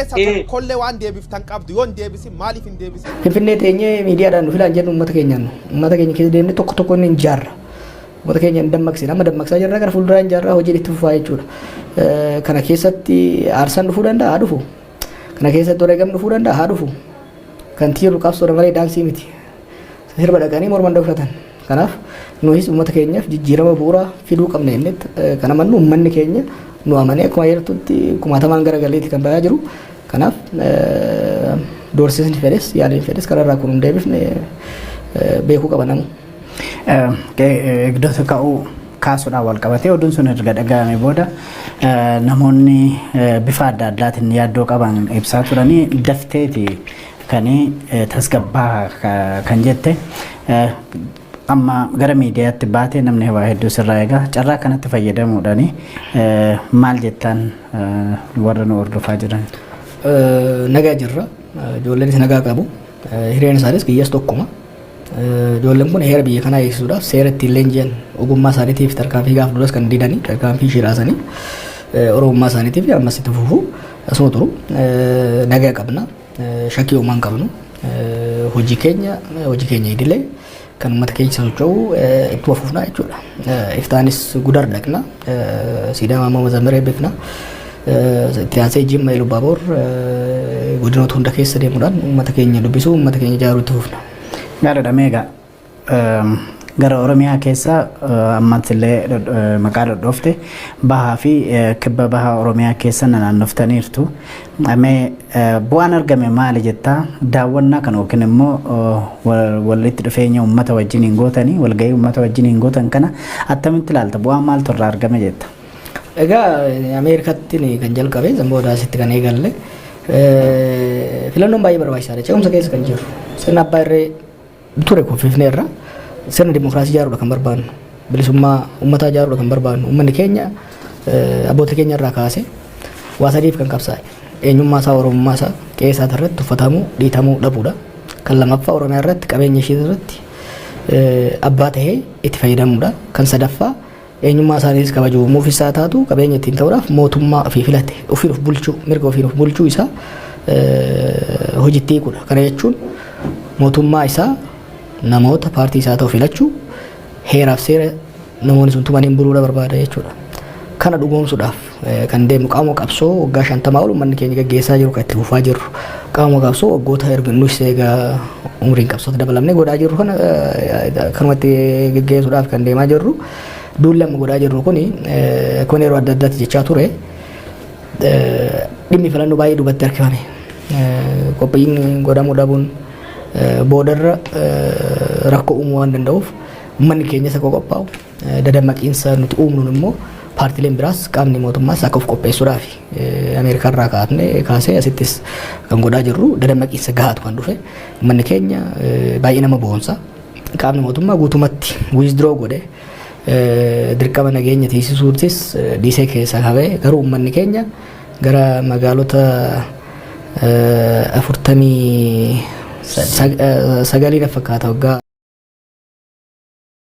keessa tokkollee waan deebiftan qabdu yoon deebisi maaliif hin deebisi Finfinnee teenyee miidiyaadhaan nu filaan jennu uummata keenya keessa deemnee tokko inni jaarra uummata keenya dammaqsina amma dammaqsaa jirra gara fuulduraan jaarraa hojii itti fufaa jechuudha kana keessatti aarsaan dhufuu danda'a dhufu kana keessatti wareegamni dhufuu danda'a haa dhufu kan tiiru qabsoodha malee daansii miti sirba dhaqanii morman dhufatan kanaaf nuyi uummata keenyaaf jijjiirama bu'uuraa fiduu qabna innitti kana mannu uummanni keenya nu amanee akkuma yertutti kumaatamaan gara galeetti kan bayaa jiru kanaaf doorsisni fedhes yaaliin fedhes kararraa kun hin deebifne beekuu qaba namu. Eegdota ka'uu kaasuudhaan wal qabatee oduun sun erga dhaga'ame booda namoonni bifa adda addaatiin yaaddoo qaban ibsaa turanii dafteeti kan tasgabbaa kan jette amma gara miidiyaatti baatee namni waa hedduu sirraa eegaa carraa kanatti fayyadamuudhaan maal jettaan warra nu hordofaa jiran. Nagaa jirra ijoolleen nagaa qabu hireen isaanis biyyaas tokkuma ijoolleen kun heera biyya kanaa eegsisuudhaaf seera ittiin leenji'an ogummaa isaaniitiif tarkaanfii gaaf duras kan didanii tarkaanfii shiraasanii oromummaa isaaniitiif ammas itti fufuu asuma turu nagaa qabna shakkii uumaan qabnu hojii keenya idilee kan uummata keenya socho'u itti wafuufnaa jechuudha. Iftaanis gudar dhaqna siidaa maammoo Mazammir eebbifna itti aansee Jimma Ilubaaboor godinoota hunda keessa deemuudhaan uummata keenya dubbisuu uummata keenya ijaaruu itti fufna. Gaariidha meeqa gara Oromiyaa keessa ammatillee maqaa dhodhofte bahaa fi kibba bahaa Oromiyaa keessa naannoftaniirtu bu'aan argame maali jettaa daawwannaa kan yookiin immoo walitti dhufeenya uummata wajjin hin gootanii walgahii uummata wajjin hin gootan kana attamitti ilaalta bu'aan maaltu irraa argame jetta? Egaa Ameerikaatti kan jalqabe Zamboodaasitti kan eegalle filannoon baay'ee barbaachisaadha ce'umsa keessa kan jiru sirna abbaa irree ture kuffifnee irra sirna dimokiraasii ijaaruudha kan barbaannu bilisummaa uummataa ijaaruudha kan barbaannu uummanni keenya abboota keenya irraa kaase waa sadiif kan qabsaa'e eenyummaa isaa oromummaa isaa qe'ee isaa irratti uffatamuu dhiitamuu dhabuudha kan lammaffaa oromiyaa irratti qabeenya ishee irratti abbaa tahee itti fayyadamuudha kan sadaffaa eenyummaa isaaniis kabajuu muufisaa taatu qabeenya ittiin ta'uudhaaf mootummaa ofii filate ofiin of bulchuu mirga ofiin of bulchuu isaa hojiitti hiikuudha kana jechuun mootummaa isaa namoota paartii isaa ta'u filachuu heeraaf seera namoonni sun tumaniin buluudha barbaada jechuudha. Kana dhugoomsuudhaaf kan deemu qaama qabsoo waggaa 50 ol uummanni keenya gaggeessaa jiru kan itti fufaa jirru qaama qabsoo waggoota erga nus eegaa umriin qabsoota dabalamnee godhaa jirru kana kanumatti gaggeessuudhaaf kan deemaa jirru duulli amma godhaa jirru kuni kun yeroo adda addaatti jechaa ture dhimmi filannoo baay'ee duubatti harkifame qophiin godhamuu dhabuun boodarra rakkoo uumuu waan danda'uuf uummanni keenya isa qophaa'u dadammaqiinsa nuti uumnuun immoo paartileen biraas qaamni mootummaas akka of qopheessuudhaaf Ameerikaa irraa kaasee asittis kan godhaa jirru dadammaqiinsa gahaatu kan dhufe uummanni keenya baay'ee nama boonsa qaamni mootummaa guutumatti wiizdroo godhe dirqama nageenya tiisisuutis dhiisee keessa qabee garuu uummanni keenya gara magaalota 49 fakkaata waggaa